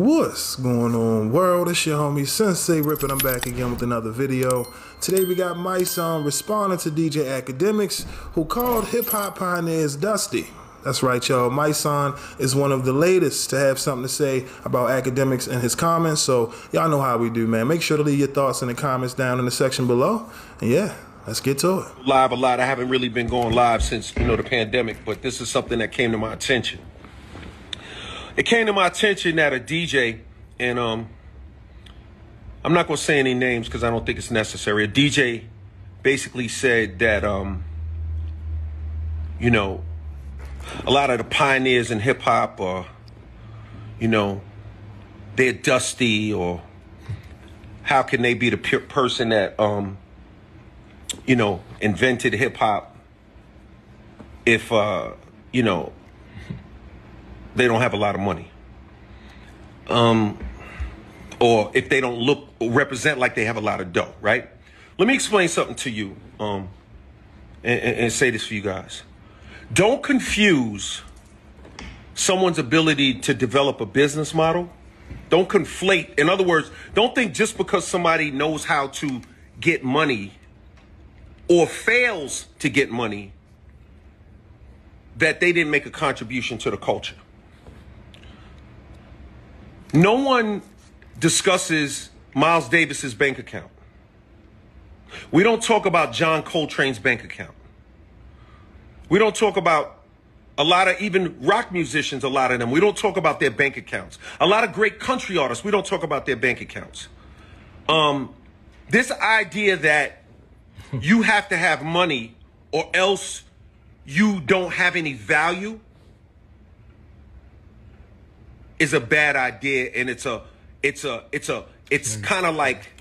What's going on, world? It's your homie SenseiRip, and I'm back again with another video. Today we got Mysonne responding to DJ Akademiks, who called hip-hop pioneers dusty. That's right, y'all. Mysonne is one of the latest to have something to say about Akademiks in his comments, so y'all know how we do, man. Make sure to leave your thoughts in the comments down in the section below. And yeah, let's get to it. Live a lot. I haven't really been going live since, the pandemic, but this is something that came to my attention. It came to my attention that a DJ, and I'm not going to say any names because I don't think it's necessary. A DJ basically said that, a lot of the pioneers in hip hop are, they're dusty, or how can they be the person that, invented hip hop if, they don't have a lot of money, or if they don't look or represent like they have a lot of dough, right? Let me explain something to you, and say this for you guys. Don't confuse someone's ability to develop a business model. Don't conflate. In other words, don't think just because somebody knows how to get money or fails to get money that they didn't make a contribution to the culture. No one discusses Miles Davis's bank account. We don't talk about John Coltrane's bank account. We don't talk about a lot of even rock musicians, a lot of them. We don't talk about their bank accounts. A lot of great country artists, we don't talk about their bank accounts. This idea that you have to have money or else you don't have any value is a bad idea, and it's kind of like,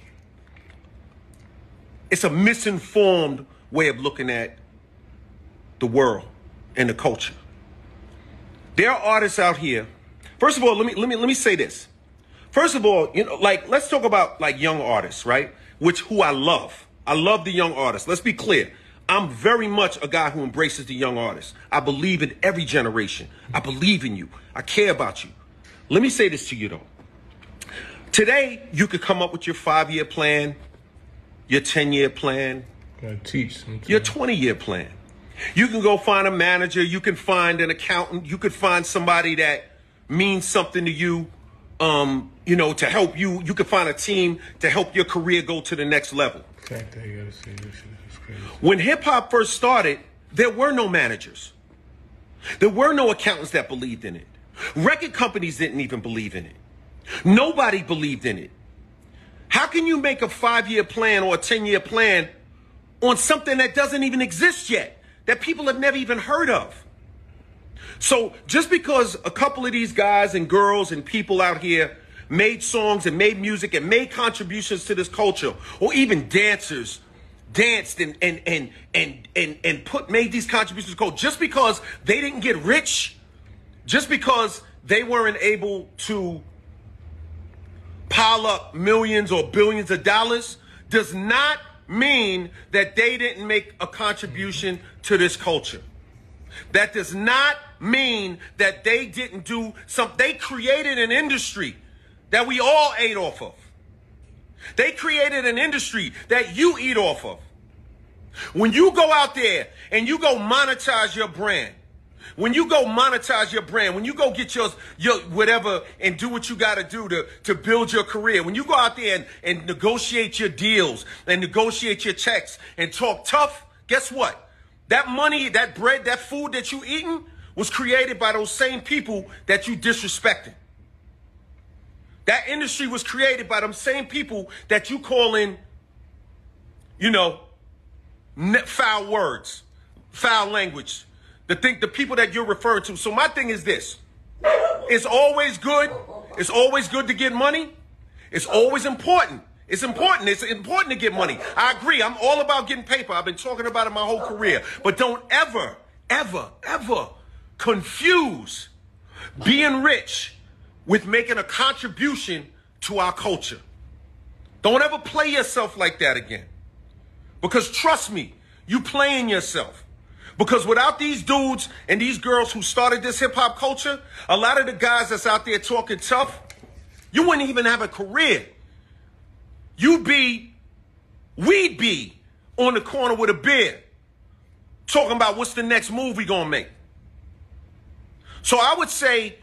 it's a misinformed way of looking at the world and the culture. There are artists out here. First of all, let me say this. First of all, let's talk about young artists, right? Who I love. I love the young artists. Let's be clear. I'm very much a guy who embraces the young artists. I believe in every generation. I believe in you. I care about you. Let me say this to you, though. Today, you could come up with your 5-year plan, your 10-year plan, your 20-year plan. You can go find a manager. You can find an accountant. You could find somebody that means something to you, to help you. You could find a team to help your career go to the next level. When hip-hop first started, there were no managers. There were no accountants that believed in it. Record companies didn't even believe in it. Nobody believed in it. How can you make a 5-year plan or a 10-year plan on something that doesn't even exist yet, that people have never even heard of? So just because a couple of these guys and girls and people out here made songs and made music and made contributions to this culture, or even dancers danced and made these contributions to culture, just because they didn't get rich, just because they weren't able to pile up millions or billions of dollars, does not mean that they didn't make a contribution to this culture. That does not mean that they didn't do something. They created an industry that we all ate off of. They created an industry that you eat off of. When you go out there and you go monetize your brand, when you go get your whatever and do what you got to do to build your career, when you go out there and negotiate your deals and negotiate your checks and talk tough, guess what? That money, that bread, that food that you eating was created by those same people that you disrespected. That industry was created by them same people that you call in, foul words, foul language. The people that you're referring to. So my thing is this. It's always good. It's always good to get money. It's always important. It's important. It's important to get money. I agree. I'm all about getting paper. I've been talking about it my whole career. But don't ever, ever, ever confuse being rich with making a contribution to our culture. Don't ever play yourself like that again. Because trust me, you playing yourself. Because without these dudes and these girls who started this hip hop culture, a lot of the guys that's out there talking tough, You wouldn't even have a career. We'd be on the corner with a beer talking about what's the next move we gonna make. So I would say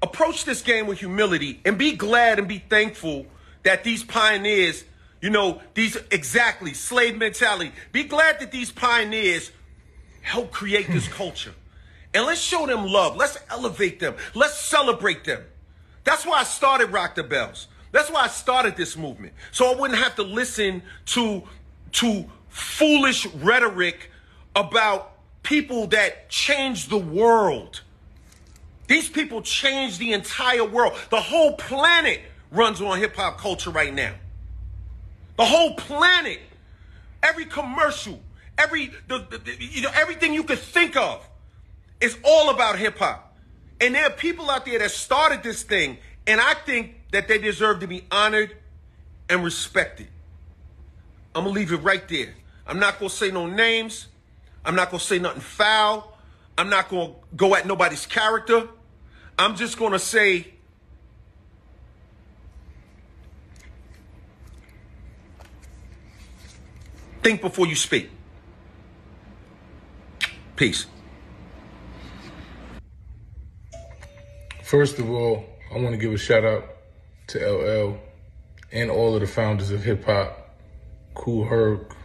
approach this game with humility and be glad and be thankful that these pioneers, you know, exactly, slave mentality. Be glad that these pioneers helped create this culture. And let's show them love. Let's elevate them. Let's celebrate them. That's why I started Rock the Bells. That's why I started this movement. So I wouldn't have to listen to foolish rhetoric about people that changed the world. These people changed the entire world. The whole planet runs on hip hop culture right now. The whole planet, every commercial, everything you could think of is all about hip hop. And there are people out there that started this thing, and I think that they deserve to be honored and respected. I'm gonna leave it right there. I'm not gonna say no names. I'm not gonna say nothing foul. I'm not gonna go at nobody's character. I'm just gonna say, think before you speak. Peace. First of all, I want to give a shout out to LL and all of the founders of hip hop, Kool Herc,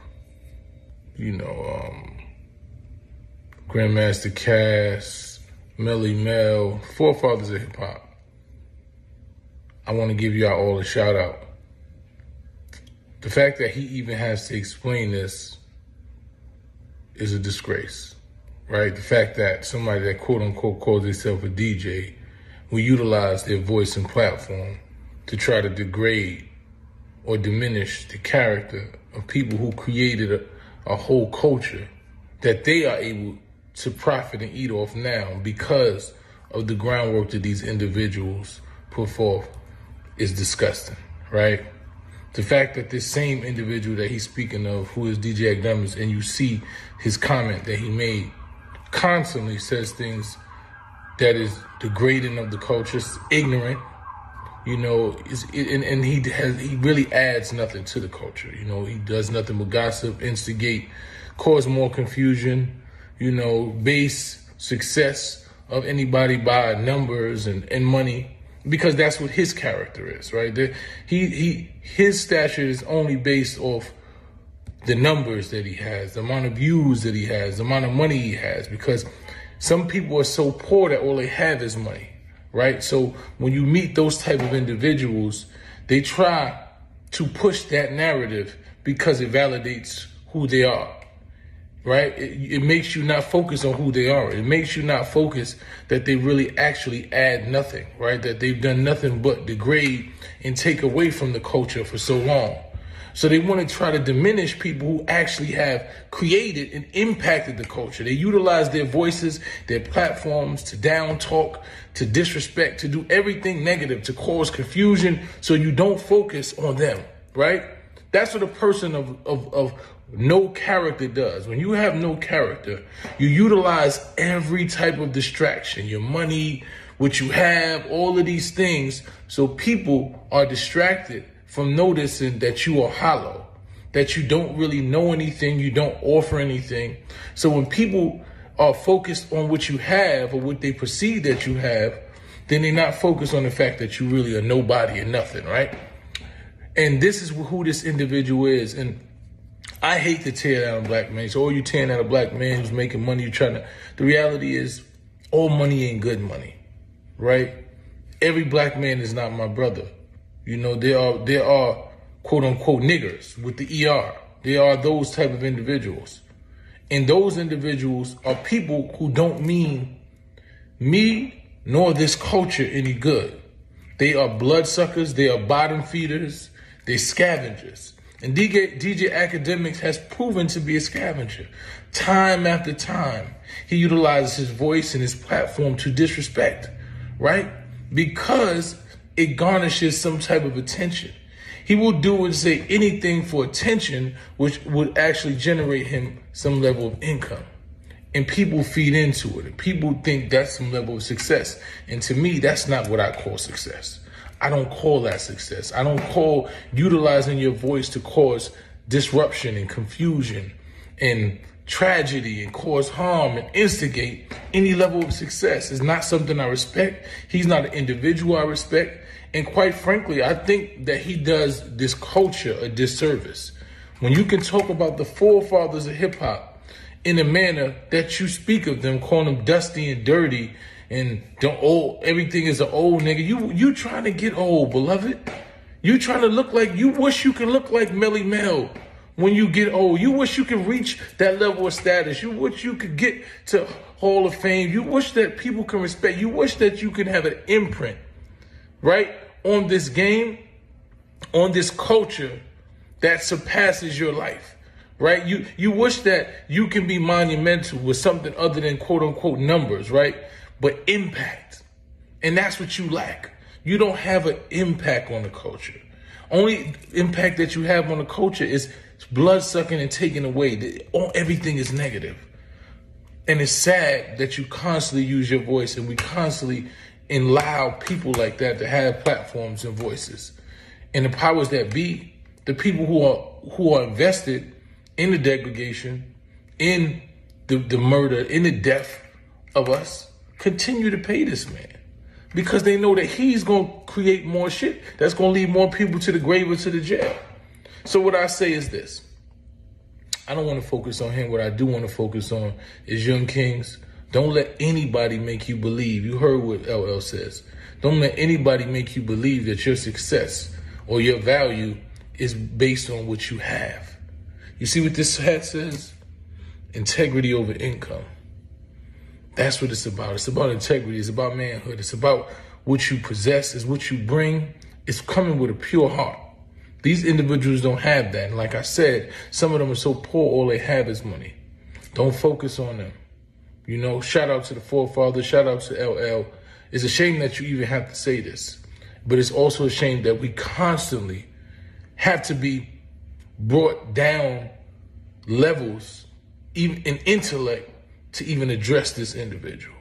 Grandmaster Cass, Melly Mel, forefathers of hip hop. I want to give y'all all a shout out. The fact that he even has to explain this is a disgrace, right? The fact that somebody that quote unquote calls himself a DJ will utilize their voice and platform to try to degrade or diminish the character of people who created a whole culture that they are able to profit and eat off now because of the groundwork that these individuals put forth is disgusting, right? The fact that this same individual that he's speaking of, who is DJ Akademiks, and you see his comment that he made, constantly says things that is degrading of the culture, ignorant, and he really adds nothing to the culture. He does nothing but gossip, instigate, cause more confusion, base success of anybody by numbers and money, because that's what his character is, right? His stature is only based off the numbers that he has, the amount of views that he has, the amount of money he has, because some people are so poor that all they have is money, right? So when you meet those type of individuals, they try to push that narrative because it validates who they are, right? It makes you not focus on who they are. It makes you not focus that they really actually add nothing, right? That they've done nothing but degrade and take away from the culture for so long. So they want to try to diminish people who actually have created and impacted the culture. They utilize their voices, their platforms to down talk, to disrespect, to do everything negative, to cause confusion so you don't focus on them, right? That's what a person of no character does. When you have no character, you utilize every type of distraction, your money, what you have, all of these things, so people are distracted from noticing that you are hollow, that you don't really know anything, you don't offer anything. So when people are focused on what you have or what they perceive that you have, then they're not focused on the fact that you really are nobody and nothing, right? And this is who this individual is. And I hate to tear down a black man. So, you tearing down a black man who's making money, you're trying to... The reality is, all money ain't good money, right? Every black man is not my brother. There are quote unquote niggers with the ER. There are those type of individuals. And those individuals are people who don't mean me nor this culture any good. They are bloodsuckers. They are bottom feeders. They're scavengers. And DJ Akademiks has proven to be a scavenger. Time after time, he utilizes his voice and his platform to disrespect, right? Because it garnishes some type of attention. He will do and say anything for attention, which would actually generate him some level of income. And people feed into it. And people think that's some level of success. And to me, that's not what I call success. I don't call that success. I don't call utilizing your voice to cause disruption and confusion and tragedy and cause harm and instigate any level of success. It's not something I respect. He's not an individual I respect. And quite frankly, I think that he does this culture a disservice. When you can talk about the forefathers of hip hop in a manner that you speak of them, calling them dusty and dirty and everything is an old nigga. You trying to get old, beloved. You trying to look like, you wish you could look like Melly Mel when you get old. You wish you could reach that level of status. You wish you could get to Hall of Fame. You wish that people can respect. You wish that you can have an imprint, right, on this game, on this culture that surpasses your life, right? You wish that you can be monumental with something other than quote unquote numbers, right? But impact. And that's what you lack. You don't have an impact on the culture. Only impact that you have on the culture is blood sucking and taking away. Everything is negative. And it's sad that you constantly use your voice and we constantly allow people like that to have platforms and voices. And the powers that be, the people who are invested in the degradation, in the murder, in the death of us, continue to pay this man because they know that he's going to create more shit that's going to lead more people to the grave or to the jail. So what I say is this. I don't want to focus on him. What I do want to focus on is young kings. Don't let anybody make you believe. You heard what LL says. Don't let anybody make you believe that your success or your value is based on what you have. You see what this hat says? Integrity over income. That's what it's about. It's about integrity. It's about manhood. It's about what you possess. It's what you bring. It's coming with a pure heart. These individuals don't have that. And like I said, some of them are so poor, all they have is money. Don't focus on them. You know, shout out to the forefathers. Shout out to LL. It's a shame that you even have to say this. But it's also a shame that we constantly have to be brought down levels, even in intellect, to even address this individual.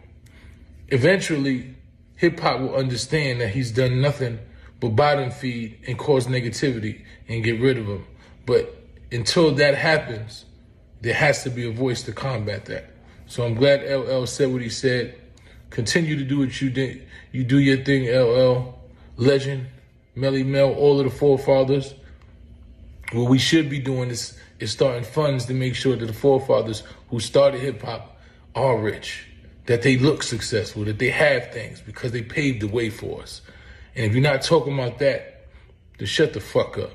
Eventually, hip-hop will understand that he's done nothing but bottom feed and cause negativity and get rid of him. But until that happens, there has to be a voice to combat that. So I'm glad LL said what he said. Continue to do what you did. You do your thing, LL. Legend, Melly Mel, all of the forefathers. What we should be doing is starting funds to make sure that the forefathers who started hip-hop are rich, that they look successful, that they have things because they paved the way for us. And if you're not talking about that, then shut the fuck up.